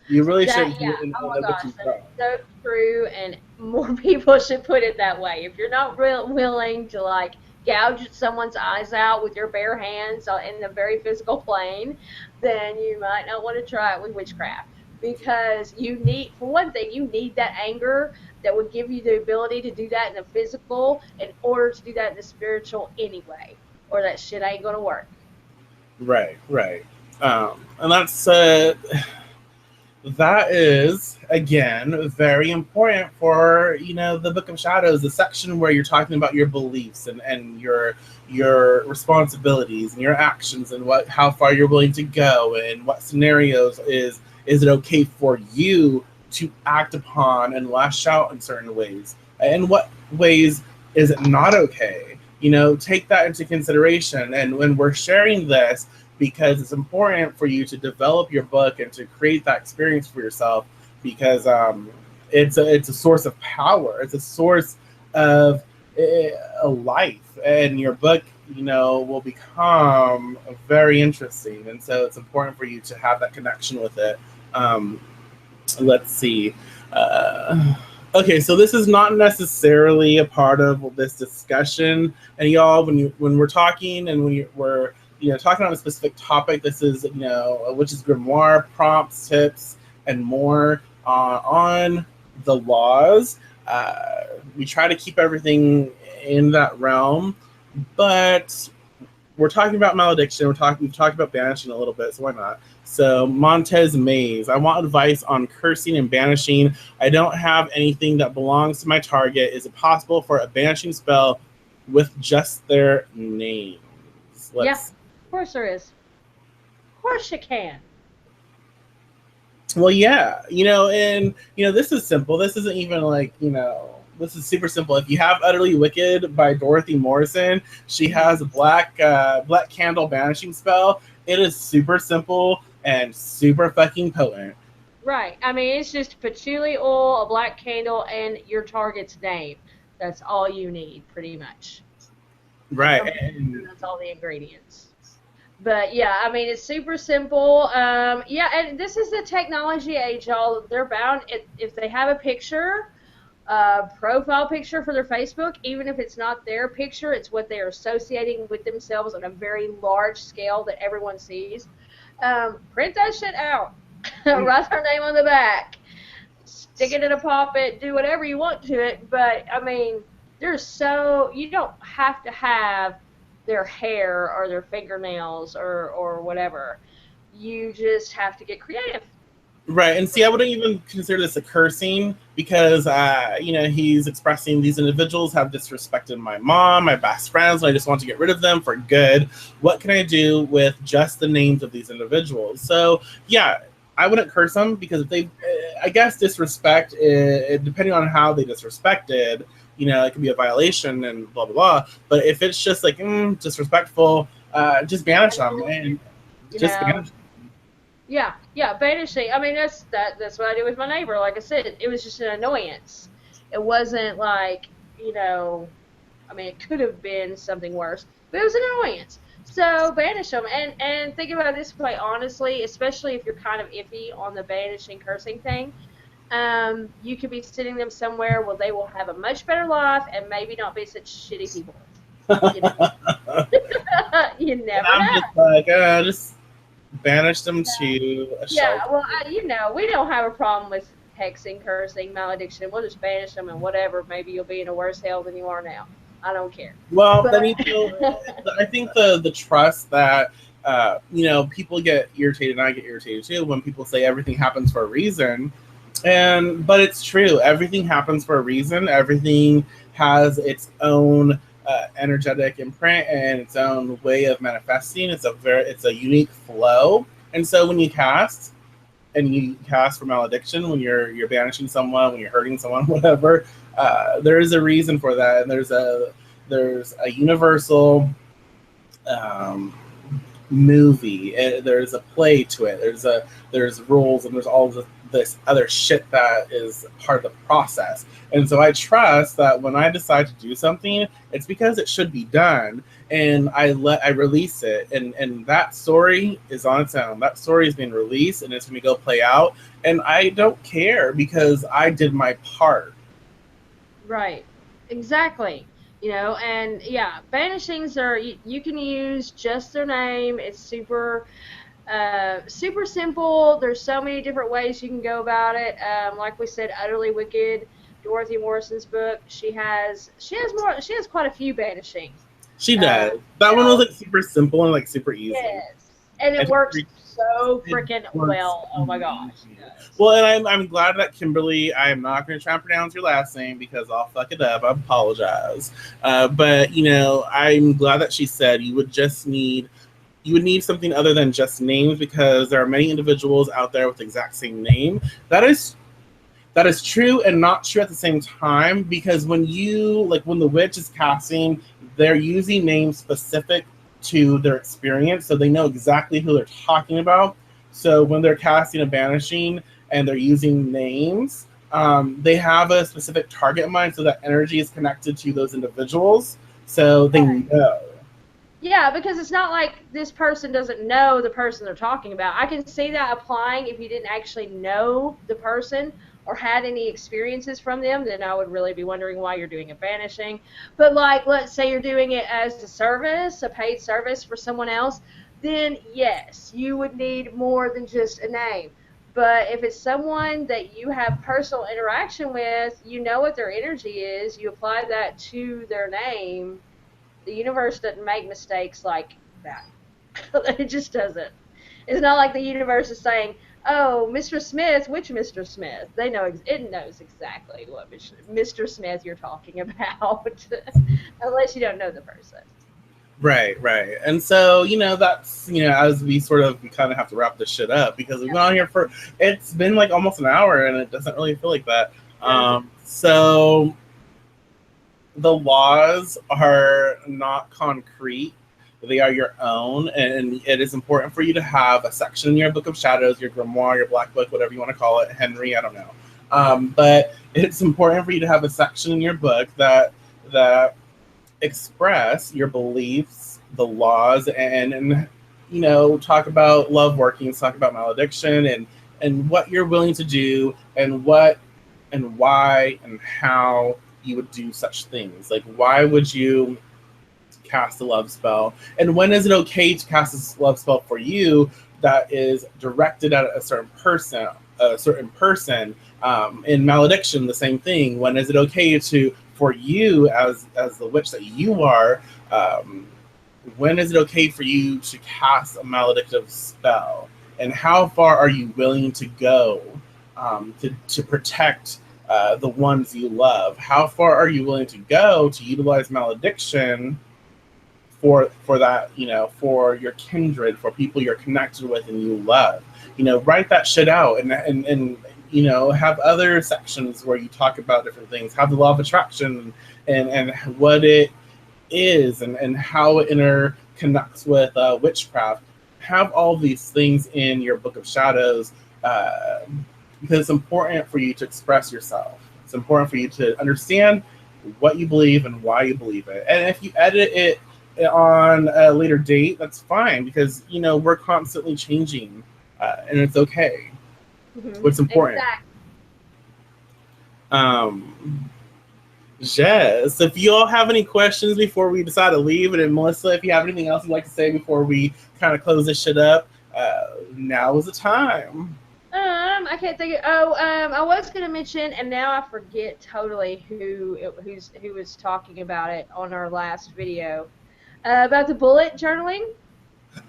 You really shouldn't do Yeah. it in Oh my what gosh, you've that done. is so true, and more people should put it that way. If you're not willing to like gouge someone's eyes out with your bare hands in the very physical plane, then you might not want to try it with witchcraft. Because you need, for one thing, you need that anger that would give you the ability to do that in the physical in order to do that in the spiritual anyway, or that shit ain't gonna work. Right, right. And that is again very important for the Book of Shadows, the section where you're talking about your beliefs and your responsibilities and your actions and what how far you're willing to go and what scenarios is it okay for you to act upon and lash out in certain ways and what ways is it not okay. Take that into consideration. And when we're sharing this, because it's important for you to develop your book and to create that experience for yourself, because it's a source of power. It's a source of a life, and your book will become very interesting. And so it's important for you to have that connection with it. um, let's see. Okay, so this is not necessarily a part of this discussion. And y'all, when we're talking and we're talking on a specific topic, this is which is grimoire prompts, tips, and more on the laws. We try to keep everything in that realm, but we're talking about malediction. We've talked about banishing a little bit, so why not? So Montez Mays, I want advice on cursing and banishing. I don't have anything that belongs to my target. Is it possible for a banishing spell with just their names? Yeah, Let's. of course there is. Of course you can. Well, yeah, and this is simple. This isn't even like this is super simple. If you have Utterly Wicked by Dorothy Morrison, she has a black candle banishing spell. It is super simple and super fucking potent. Right. I mean, it's just patchouli oil, a black candle, and your target's name. That's all you need, pretty much. I'm Right. pretty sure And that's all the ingredients. But yeah, I mean, it's super simple. Yeah, and this is the technology age, y'all. They're bound if they have a picture, profile picture for their Facebook, even if it's not their picture, it's what they are associating with themselves on a very large scale that everyone sees. Print that shit out. Write their name on the back. Stick it in a poppet. Do whatever you want to it. But I mean, you don't have to have their hair or their fingernails or whatever. You just have to get creative. right. And see, I wouldn't even consider this a cursing because he's expressing these individuals have disrespected my mom, my best friends, and I just want to get rid of them for good. What can I do with just the names of these individuals? So yeah, I wouldn't curse them because if they, I guess, disrespect, depending on how they disrespected, it could be a violation and blah blah blah. But if it's just like disrespectful, just banish them and You just know, banish. yeah, yeah, banishing. I mean, that's what I did with my neighbor. Like I said, it was just an annoyance. It wasn't like, I mean, it could have been something worse, but it was an annoyance. So banish them, and think about it this way, honestly, especially if you're kind of iffy on the banishing cursing thing. You could be sending them somewhere where they will have a much better life and maybe not be such shitty people. You know, you And never I'm know. just like, just banish them to a Yeah, shelter. well, we don't have a problem with hexing, cursing, malediction. We'll just banish them and whatever. Maybe you'll be in a worse hell than you are now. I don't care. Well, But then I think the trust that people get irritated, and I get irritated too when people say everything happens for a reason, but it's true. Everything happens for a reason. Everything has its own energetic imprint and its own way of manifesting. It's a unique flow, and so when you cast. And you cast for malediction when you're banishing someone, when you're hurting someone, whatever. There is a reason for that, and there's a universal um, movie. There's a play to it. There's rules, and there's all this other shit that is part of the process. And so I trust that when I decide to do something, it's because it should be done, and I release it, and that story is on its own. That story is being released, and it's going to go play out, and I don't care because I did my part. right, exactly. And yeah, banishings are you can use just their name. It's super simple. There's so many different ways you can go about it. Like we said, Utterly Wicked, Dorothy Morrison's book. She has quite a few banishings. She Um, does. That one was like super simple and like super easy. yes, and it And works so it freaking works well. Oh my gosh, it does. well, and I'm glad that Kimberly. I am not going to try and pronounce your last name because I'll fuck it up. I apologize. But I'm glad that she said you would need something other than just names, because there are many individuals out there with the exact same name. That is true and not true at the same time, because when the witch is casting, they're using names specific to their experience, so they know exactly who they're talking about. So when they're casting a banishing and they're using names, they have a specific target in mind, so that energy is connected to those individuals, so they Right. know. Yeah, because it's not like this person doesn't know the person they're talking about. I can see that applying if you didn't actually know the person or had any experiences from them, then I would really be wondering why you're doing a banishing. But like, let's say you're doing it as a service, a paid service for someone else, then yes, you would need more than just a name. But if it's someone that you have personal interaction with, you know what their energy is, you apply that to their name. The universe doesn't make mistakes like that. It just doesn't. It's not like the universe is saying, "Oh, Mr. Smith, which Mr. Smith?" It knows exactly what Mr. Smith you're talking about, unless you don't know the person. Right, right. And so, that's, as we kind of have to wrap this shit up, because we've been on here it's been like almost an hour, and it doesn't really feel like that. So the laws are not concrete. They are your own, and it is important for you to have a section in your Book of Shadows, your Grimoire, your Black Book, whatever you want to call it, Henry, I don't know. But it's important for you to have a section in your book that express your beliefs, the laws, and talk about love workings, talk about malediction, and what you're willing to do, and what and why and how you would do such things. Like, why would you cast a love spell, and when is it okay to cast a love spell for you that is directed at a certain person? In malediction, the same thing. When is it okay for you as the witch that you are? When is it okay for you to cast a maledictive spell, and how far are you willing to go to protect the ones you love? How far are you willing to go to utilize malediction for that, for your kindred, for people you're connected with and you love? Write that shit out, and have other sections where you talk about different things. Have the law of attraction and what it is, and how it interconnects with witchcraft. Have all these things in your Book of Shadows, because it's important for you to express yourself. It's important for you to understand what you believe and why you believe it. And if you edit it on a later date, that's fine, because we're constantly changing, and it's okay. What's important. Exactly. Jess, if you all have any questions before we decide to leave, and Melissa, if you have anything else you'd like to say before we kind of close this shit up, now is the time. I can't think of. Oh, I was gonna mention, and now I forget totally who was talking about it on our last video about the bullet journaling.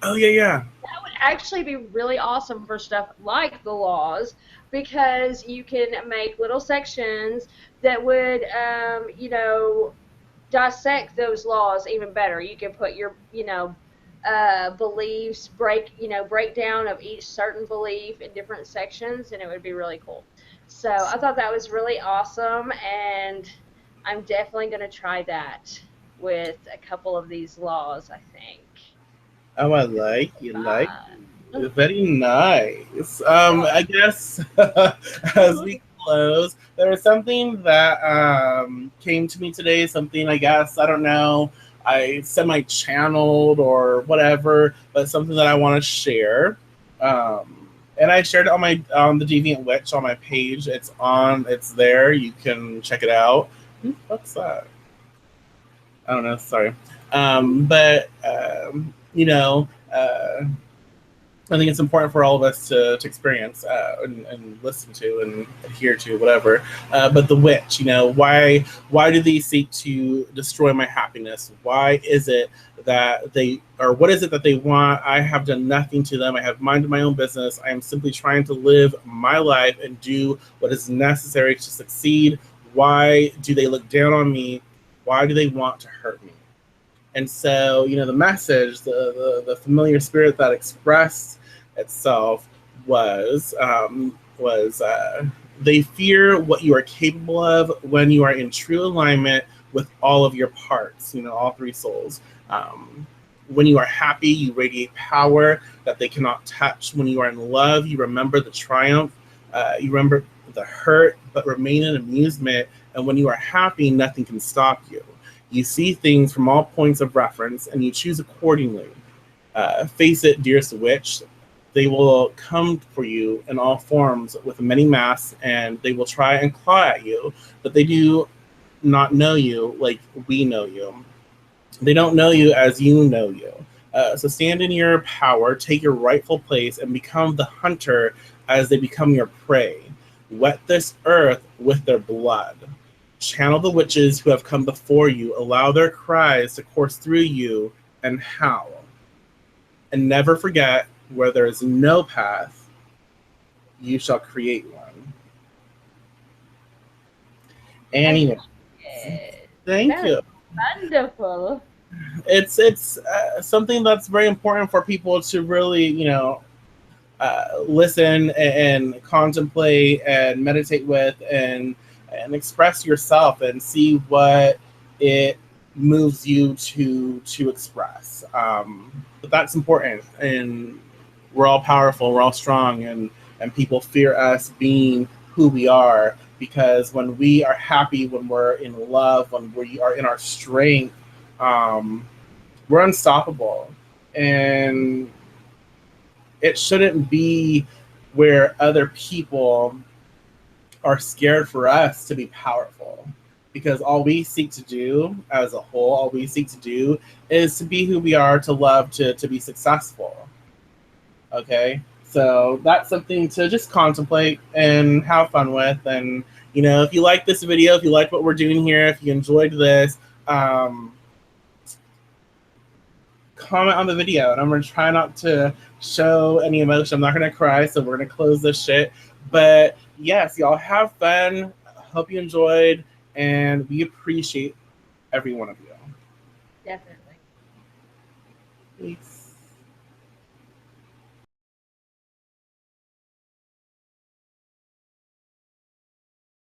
Oh yeah, yeah. That would actually be really awesome for stuff like the laws because you can make little sections that would, dissect those laws even better. You can put your, beliefs, breakdown of each certain belief in different sections, and it would be really cool. So I thought that was really awesome, and I'm definitely going to try that with a couple of these laws, I think. Oh, I like you like. Fun. Very nice. I Yeah. guess as we close, there was something that came to me today. Something I guess I don't know. I semi-channeled or whatever, but something that I want to share. And I shared it on my on the Deviant Witch on my page. It's on. It's there. You can check it out. What's that? I don't know. Sorry. But you know. I think it's important for all of us to experience and listen to and adhere to whatever. But the witch, why do they seek to destroy my happiness? Why is it that they, or what is it that they want? I have done nothing to them. I have minded my own business. I am simply trying to live my life and do what is necessary to succeed. Why do they look down on me? Why do they want to hurt me? And so, the message, the familiar spirit that expressed itself was they fear what you are capable of when you are in true alignment with all of your parts, all three souls. When you are happy, you radiate power that they cannot touch. When you are in love, you remember the triumph, you remember the hurt, but remain in amusement. And when you are happy, nothing can stop you. You see things from all points of reference, and you choose accordingly. Face it, dearest witch, they will come for you in all forms with many masks, and they will try and claw at you, but they do not know you like we know you. They don't know you as you know you. So stand in your power, take your rightful place, and become the hunter as they become your prey. Wet this earth with their blood. Channel the witches who have come before you. Allow their cries to course through you and howl. And never forget, where there is no path, you shall create one. Anyway, thank That was you. wonderful. It's something that's very important for people to really, listen and contemplate and meditate with and express yourself and see what it moves you to express. But that's important, and we're all powerful, we're all strong, and people fear us being who we are, because when we are happy, when we're in love, when we are in our strength, um, we're unstoppable. And it shouldn't be where other people are scared for us to be powerful, because all we seek to do as a whole, all we seek to do is to be who we are, to love, to be successful. Okay, so that's something to just contemplate and have fun with. And if you like this video, if you like what we're doing here, if you enjoyed this, comment on the video, and I'm gonna try not to show any emotion. I'm not gonna cry, so we're gonna close this shit. But yes, y'all have fun. Hope you enjoyed, and we appreciate every one of you. Definitely. Peace.